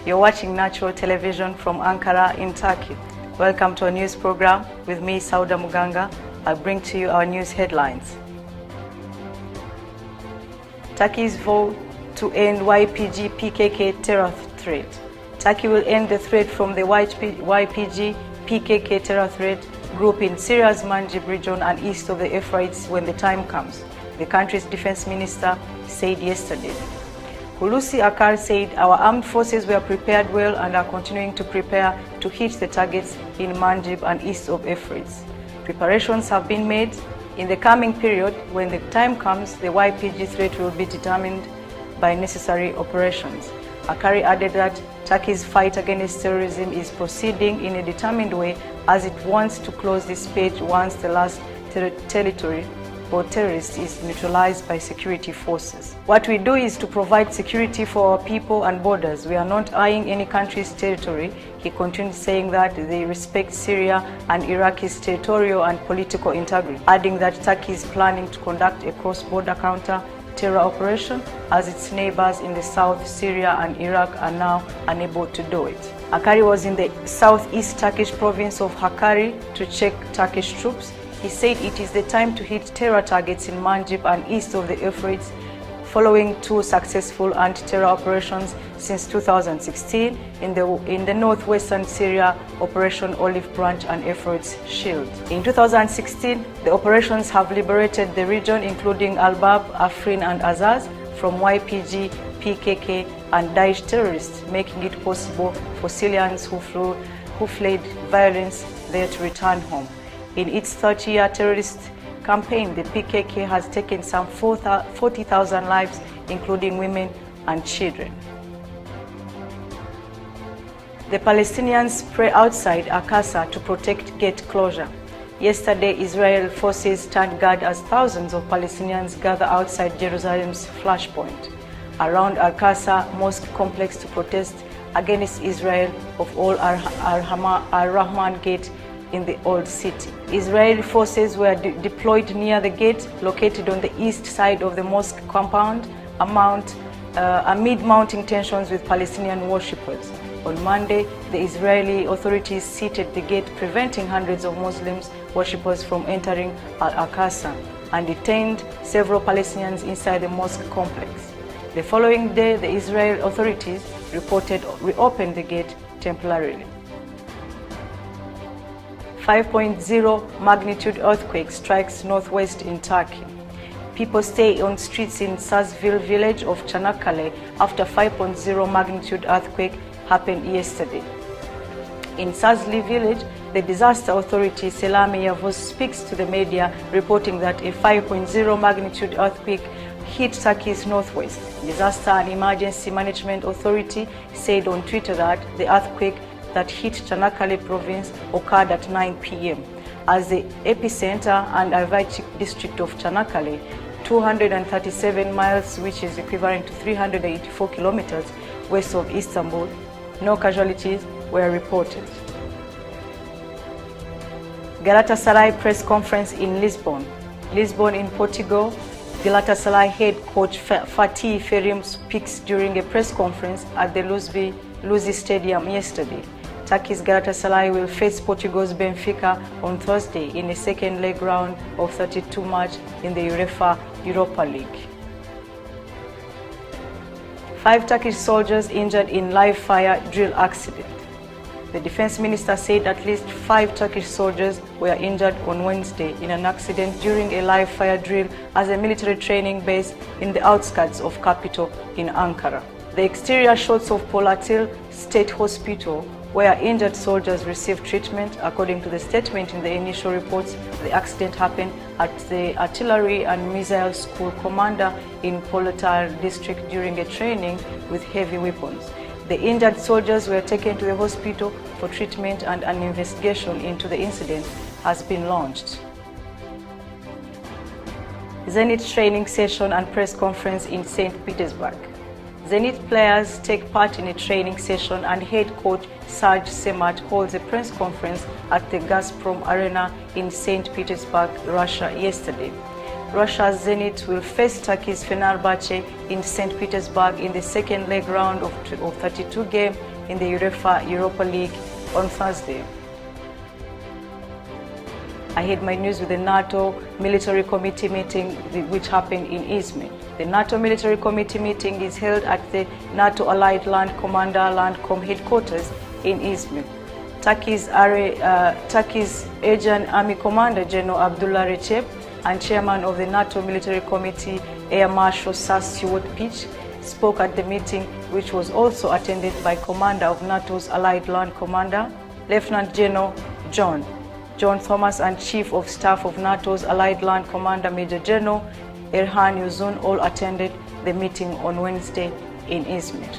You're watching Natural Television from Ankara in Turkey. Welcome to our news program with me, Sauda Muganga. I'll bring to you our news headlines. Turkey's vote to end YPG PKK terror threat. Turkey will end the threat from the YPG PKK terror threat group in Syria's Manbij region and east of the Euphrates when the time comes, the country's defense minister said yesterday. Hulusi Akar said our armed forces were prepared well and are continuing to prepare to hit the targets in Manbij and east of Euphrates. Preparations have been made. In the coming period, when the time comes, the YPG threat will be determined by necessary operations. Akari added that Turkey's fight against terrorism is proceeding in a determined way as it wants to close this page once the last territory or terrorist is neutralized by security forces. What we do is to provide security for our people and borders. We are not eyeing any country's territory. He continued saying that they respect Syria and Iraq's territorial and political integrity, adding that Turkey is planning to conduct a cross-border counter-terror operation as its neighbors in the south, Syria and Iraq, are now unable to do it. Akari was in the southeast Turkish province of Hakkari to check Turkish troops. He said it is the time to hit terror targets in Manbij and east of the Euphrates, following two successful anti-terror operations since 2016 in the northwestern Syria, Operation Olive Branch and Euphrates Shield. In 2016, the operations have liberated the region, including Al-Bab, Afrin and Azaz, from YPG, PKK and Daesh terrorists, making it possible for Syrians who fled violence there to return home. In its 30-year terrorist campaign, the PKK has taken some 40,000 lives, including women and children. The Palestinians pray outside Al-Aqsa to protect gate closure. Yesterday, Israel forces stand guard as thousands of Palestinians gather outside Jerusalem's flashpoint around Al-Aqsa Mosque complex to protest against Israel of all Al-Rahman Gate in the old city. Israeli forces were deployed near the gate located on the east side of the mosque compound amid mounting tensions with Palestinian worshippers. On Monday, the Israeli authorities seated the gate, preventing hundreds of Muslims worshippers from entering Al-Aqsa, and detained several Palestinians inside the mosque complex. The following day, the Israeli authorities reported reopened the gate temporarily. 5.0 magnitude earthquake strikes northwest in Turkey. People stay on streets in Sazvil village of Çanakkale after 5.0 magnitude earthquake happened yesterday. In Sazli village, the disaster authority Selami Yavuz speaks to the media, reporting that a 5.0 magnitude earthquake hit Turkey's northwest. Disaster and Emergency Management Authority said on Twitter that the earthquake that hit Çanakkale province occurred at 9 p.m. as the epicenter and Ayvacık district of Çanakkale, 237 miles, which is equivalent to 384 kilometers west of Istanbul. No casualties were reported. Galatasaray press conference in Lisbon. Lisbon in Portugal. Galatasaray head coach Fatih Terim speaks during a press conference at the Luzi Stadium yesterday. Turkey's Galatasaray will face Portugal's Benfica on Thursday in a second leg round of 32 match in the UEFA Europa League. 5 Turkish soldiers injured in live fire drill accident. The defense minister said at least 5 Turkish soldiers were injured on Wednesday in an accident during a live fire drill at a military training base in the outskirts of capital in Ankara. The exterior shots of Polatlı State Hospital, where injured soldiers received treatment. According to the statement in the initial reports, the accident happened at the Artillery and Missile School Commander in Polatlı district during a training with heavy weapons. The injured soldiers were taken to the hospital for treatment, and an investigation into the incident has been launched. Zenit training session and press conference in St. Petersburg. Zenit players take part in a training session, and head coach Serge Semat holds a press conference at the Gazprom Arena in St. Petersburg, Russia yesterday. Russia's Zenit will face Turkey's Fenerbahce in St. Petersburg in the second leg round of 32-game in the UEFA Europa League on Thursday. I had my news with the NATO Military Committee meeting which happened in Izmir. The NATO Military Committee meeting is held at the NATO Allied Land Commander Landcom headquarters in Izmir. Turkey's Aegean Army Commander General Abdullah Recep and Chairman of the NATO Military Committee Air Marshal Sir Stuart Peach spoke at the meeting, which was also attended by Commander of NATO's Allied Land Commander, Lieutenant General John Thomas, and Chief of Staff of NATO's Allied Land Commander Major General Erhan Yuzun all attended the meeting on Wednesday in Izmir.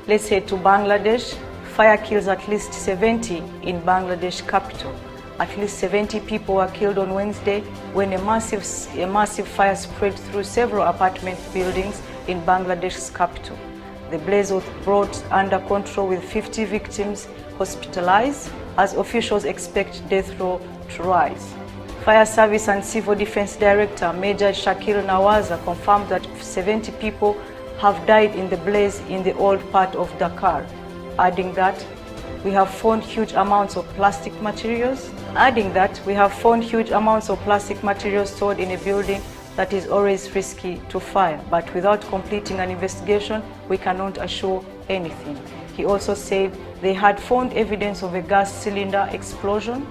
Let's head to Bangladesh. Fire kills at least 70 in Bangladesh capital. At least 70 people were killed on Wednesday when a massive fire spread through several apartment buildings in Bangladesh's capital. The blaze was brought under control with 50 victims hospitalized, as officials expect death toll to rise. Fire Service and Civil Defense Director Major Shakil Nawaza confirmed that 70 people have died in the blaze in the old part of Dhaka, adding that we have found huge amounts of plastic materials. Stored in a building that is always risky to fire, but without completing an investigation, we cannot assure anything. He also said they had found evidence of a gas cylinder explosion.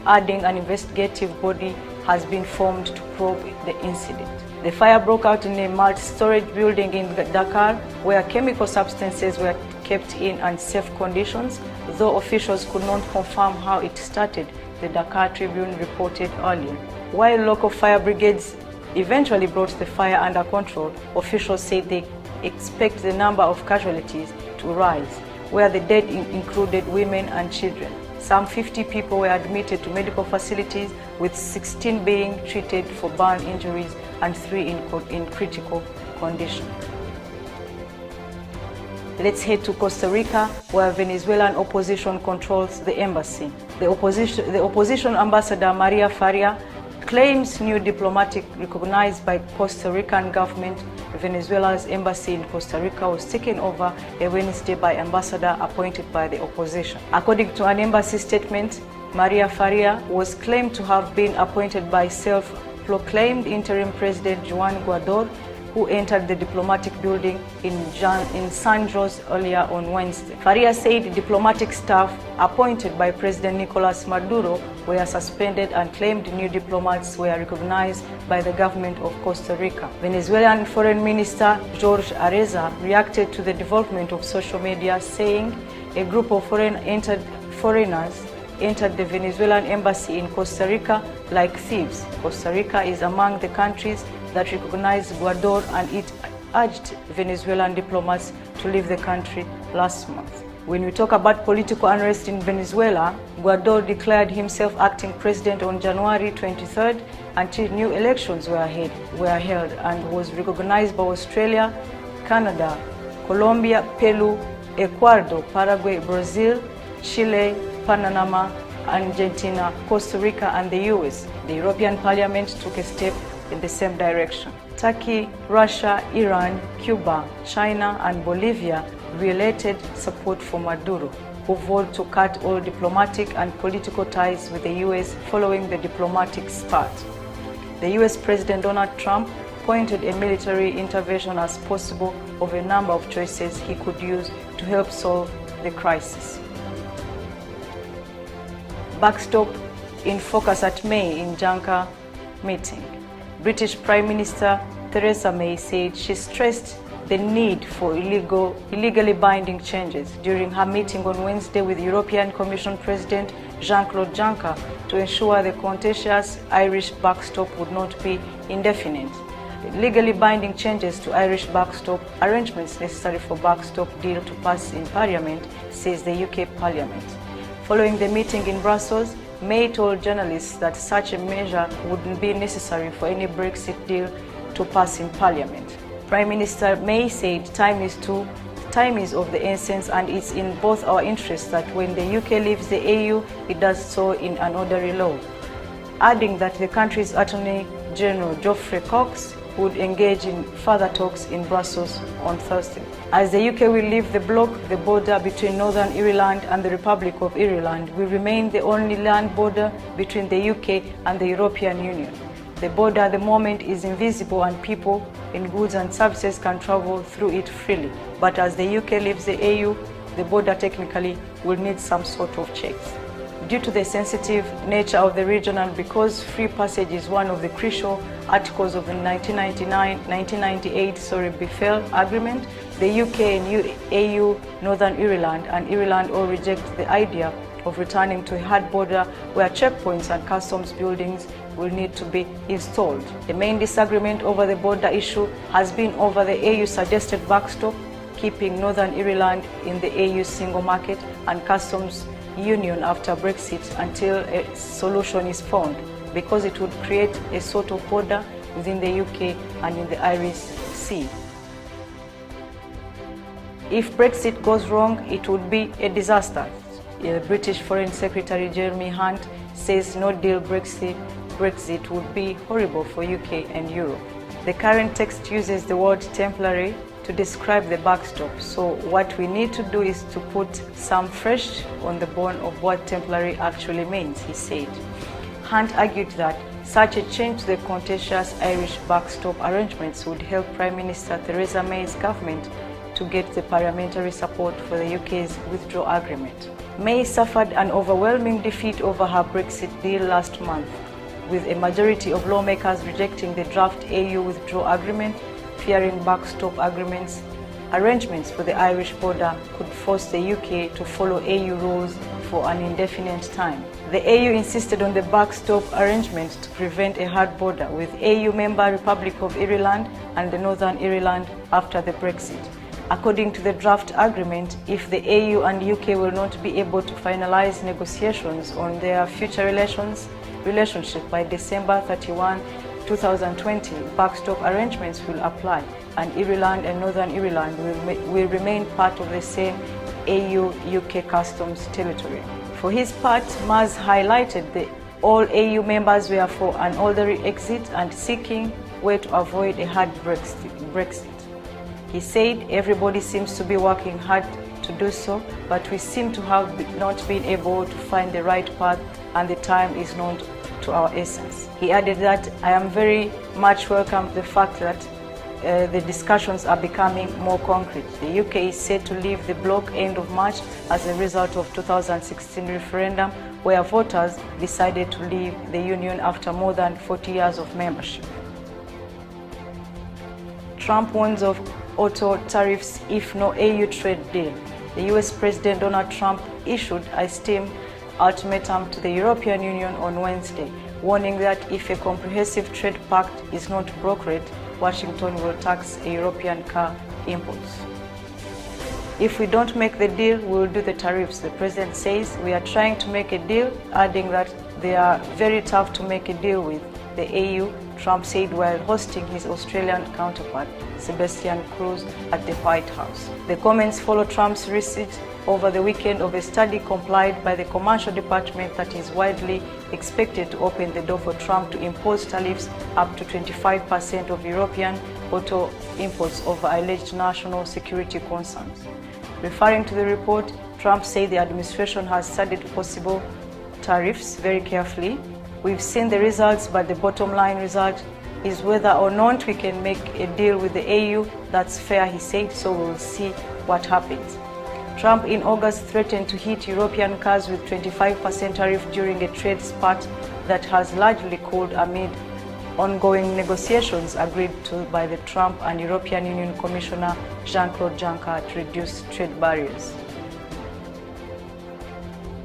Adding an investigative body has been formed to probe the incident. The fire broke out in a multi-storage building in Dhaka, where chemical substances were kept in unsafe conditions, though officials could not confirm how it started, the Dhaka Tribune reported earlier. While local fire brigades eventually brought the fire under control, officials said they expect the number of casualties to rise, where the dead included women and children. Some 50 people were admitted to medical facilities, with 16 being treated for burn injuries and 3 in critical condition. Let's head to Costa Rica, where Venezuelan opposition controls the embassy. The opposition ambassador Maria Faria claims new diplomatic recognized by Costa Rican government. Venezuela's embassy in Costa Rica was taken over on Wednesday by ambassador appointed by the opposition. According to an embassy statement, Maria Faria was claimed to have been appointed by self-proclaimed interim President Juan Guaido, who entered the diplomatic building in San Jose earlier on Wednesday. Faria said diplomatic staff appointed by President Nicolas Maduro were suspended and claimed new diplomats were recognized by the government of Costa Rica. Venezuelan Foreign Minister Jorge Areza reacted to the development of social media, saying a group of foreigners entered the Venezuelan embassy in Costa Rica like thieves. Costa Rica is among the countries that recognized Guaido, and it urged Venezuelan diplomats to leave the country last month. When we talk about political unrest in Venezuela, Guaido declared himself acting president on January 23rd until new elections were held, and was recognized by Australia, Canada, Colombia, Peru, Ecuador, Paraguay, Brazil, Chile, Panama, Argentina, Costa Rica, and the US. The European Parliament took a step in the same direction. Turkey, Russia, Iran, Cuba, China, and Bolivia violated support for Maduro, who vowed to cut all diplomatic and political ties with the US following the diplomatic spat. The US President Donald Trump pointed a military intervention as possible of a number of choices he could use to help solve the crisis. Backstop in focus at May in Juncker meeting. British Prime Minister Theresa May said she stressed the need for legally binding changes during her meeting on Wednesday with European Commission President Jean-Claude Juncker to ensure the contentious Irish backstop would not be indefinite. Legally binding changes to Irish backstop arrangements necessary for backstop deal to pass in Parliament, says the UK Parliament. Following the meeting in Brussels, May told journalists that such a measure wouldn't be necessary for any Brexit deal to pass in Parliament. Prime Minister May said time is of the essence, and it's in both our interests that when the UK leaves the EU, it does so in an orderly law, adding that the country's Attorney General Geoffrey Cox would engage in further talks in Brussels on Thursday. As the UK will leave the bloc, the border between Northern Ireland and the Republic of Ireland will remain the only land border between the UK and the European Union. The border at the moment is invisible and people in goods and services can travel through it freely. But as the UK leaves the EU, the border technically will need some sort of checks. Due to the sensitive nature of the region and because free passage is one of the crucial articles of the 1998 BFEL agreement, the UK and EU, Northern Ireland and Ireland all reject the idea of returning to a hard border where checkpoints and customs buildings will need to be installed. The main disagreement over the border issue has been over the EU suggested backstop, keeping Northern Ireland in the EU single market and customs union after Brexit until a solution is found, because it would create a sort of border within the UK and in the Irish Sea. If Brexit goes wrong, it would be a disaster. The British Foreign Secretary Jeremy Hunt says no deal Brexit would be horrible for UK and Europe. The current text uses the word temporary to describe the backstop, so what we need to do is to put some flesh on the bone of what temporary actually means, he said. Hunt argued that such a change to the contentious Irish backstop arrangements would help Prime Minister Theresa May's government to get the parliamentary support for the UK's withdrawal agreement. May suffered an overwhelming defeat over her Brexit deal last month, with a majority of lawmakers rejecting the draft EU withdrawal agreement, fearing backstop arrangements for the Irish border could force the UK to follow EU rules for an indefinite time. The EU insisted on the backstop arrangement to prevent a hard border with EU member Republic of Ireland and the Northern Ireland after the Brexit. According to the draft agreement, if the EU and UK will not be able to finalize negotiations on their future relationship by December 31, 2020, backstop arrangements will apply, and Ireland and Northern Ireland will remain part of the same EU-UK customs territory. For his part, Maz highlighted that all EU members were for an orderly exit and seeking way to avoid a hard Brexit. He said, everybody seems to be working hard to do so, but we seem to have not been able to find the right path, and the time is not to our essence. He added that, I am very much welcome the fact that the discussions are becoming more concrete. The UK is set to leave the bloc end of March as a result of 2016 referendum, where voters decided to leave the Union after more than 40 years of membership. Trump warns of auto tariffs if no EU trade deal. The US President Donald Trump issued a steam ultimatum to the European Union on Wednesday, warning that if a comprehensive trade pact is not brokered, Washington will tax European car imports. If we don't make the deal, we will do the tariffs, the president says. We are trying to make a deal, adding that they are very tough to make a deal with the EU, Trump said while hosting his Australian counterpart, Sebastian Kurz, at the White House. The comments follow Trump's receipt over the weekend of a study compiled by the Commercial Department that is widely expected to open the door for Trump to impose tariffs up to 25% of European auto imports over alleged national security concerns. Referring to the report, Trump said the administration has studied possible tariffs very carefully. We've seen the results, but the bottom line result is whether or not we can make a deal with the EU. That's fair, he said, so we'll see what happens. Trump in August threatened to hit European cars with 25% tariff during a trade spat that has largely cooled amid ongoing negotiations agreed to by the Trump and European Union Commissioner Jean-Claude Juncker to reduce trade barriers.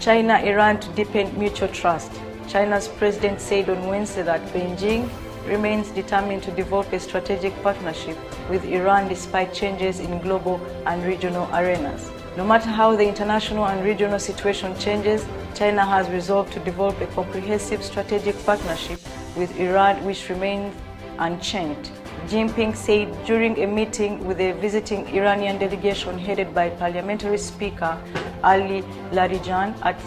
China-Iran to deepen mutual trust. China's president said on Wednesday that Beijing remains determined to develop a strategic partnership with Iran despite changes in global and regional arenas. No matter how the international and regional situation changes, China has resolved to develop a comprehensive strategic partnership with Iran which remains unchanged. Jinping said during a meeting with a visiting Iranian delegation headed by Parliamentary Speaker Ali Larijani at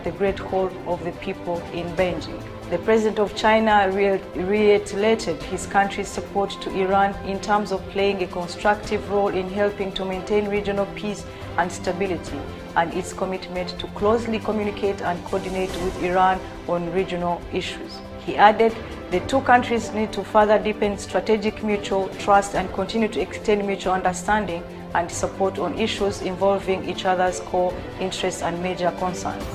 the Great Hall of the People in Beijing. The President of China reiterated his country's support to Iran in terms of playing a constructive role in helping to maintain regional peace and stability, and its commitment to closely communicate and coordinate with Iran on regional issues. He added, the two countries need to further deepen strategic mutual trust and continue to extend mutual understanding and support on issues involving each other's core interests and major concerns.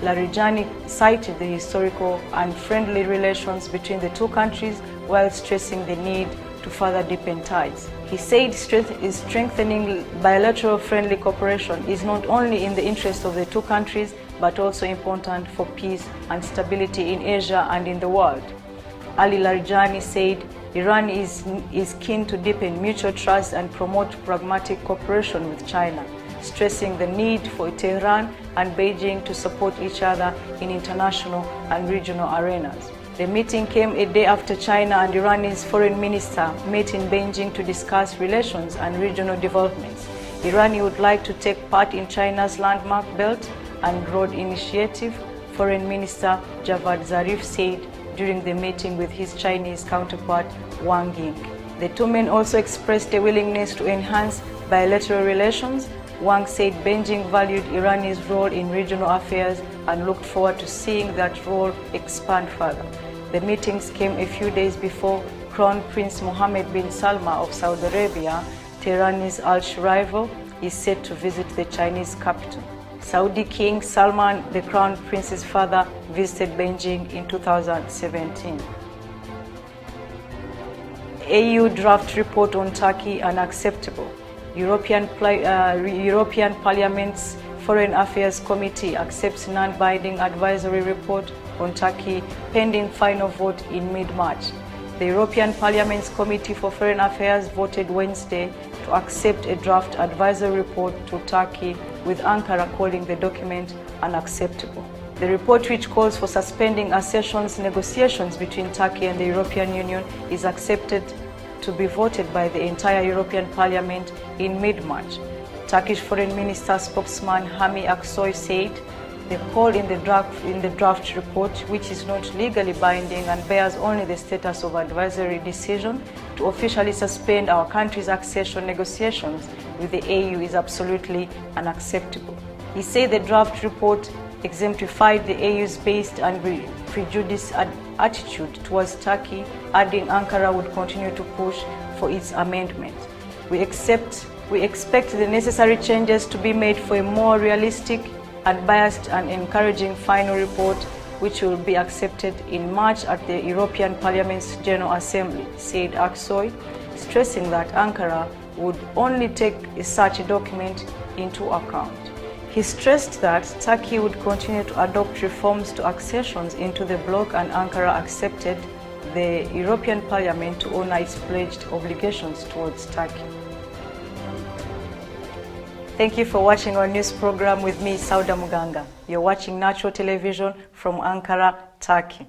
Larijani cited the historical and friendly relations between the two countries while stressing the need to further deepen ties. He said strengthening bilateral friendly cooperation is not only in the interest of the two countries, but also important for peace and stability in Asia and in the world. Ali Larijani said Iran is keen to deepen mutual trust and promote pragmatic cooperation with China, stressing the need for Tehran and Beijing to support each other in international and regional arenas. The meeting came a day after China and Iran's foreign minister met in Beijing to discuss relations and regional developments. Iran would like to take part in China's landmark Belt and Road Initiative, Foreign Minister Javad Zarif said during the meeting with his Chinese counterpart Wang Yi. The two men also expressed a willingness to enhance bilateral relations. Wang said Beijing valued Iran's role in regional affairs and looked forward to seeing that role expand further. The meetings came a few days before Crown Prince Mohammed bin Salman of Saudi Arabia, Tehran's arch-rival, is set to visit the Chinese capital. Saudi King Salman, the Crown Prince's father, visited Beijing in 2017. AU draft report on Turkey unacceptable. European Parliament's Foreign Affairs Committee accepts non-binding advisory report on Turkey pending final vote in mid-March. The European Parliament's Committee for Foreign Affairs voted Wednesday to accept a draft advisory report to Turkey, with Ankara calling the document unacceptable. The report, which calls for suspending accession negotiations between Turkey and the European Union, is accepted to be voted by the entire European Parliament in mid-March. Turkish Foreign Minister spokesman Hami Aksoy said the call in the draft report, which is not legally binding and bears only the status of advisory decision, to officially suspend our country's accession negotiations with the AU is absolutely unacceptable. He said the draft report exemplified the AU's based and prejudiced attitude towards Turkey, adding Ankara would continue to push for its amendment. We expect the necessary changes to be made for a more realistic, unbiased and encouraging final report, which will be accepted in March at the European Parliament's General Assembly, said Aksoy, stressing that Ankara would only take such a document into account. He stressed that Turkey would continue to adopt reforms to accessions into the bloc, and Ankara accepted the European Parliament to honor its pledged obligations towards Turkey. Thank you for watching our news program with me, Sauda Muganga. You're watching Natural Television from Ankara, Turkey.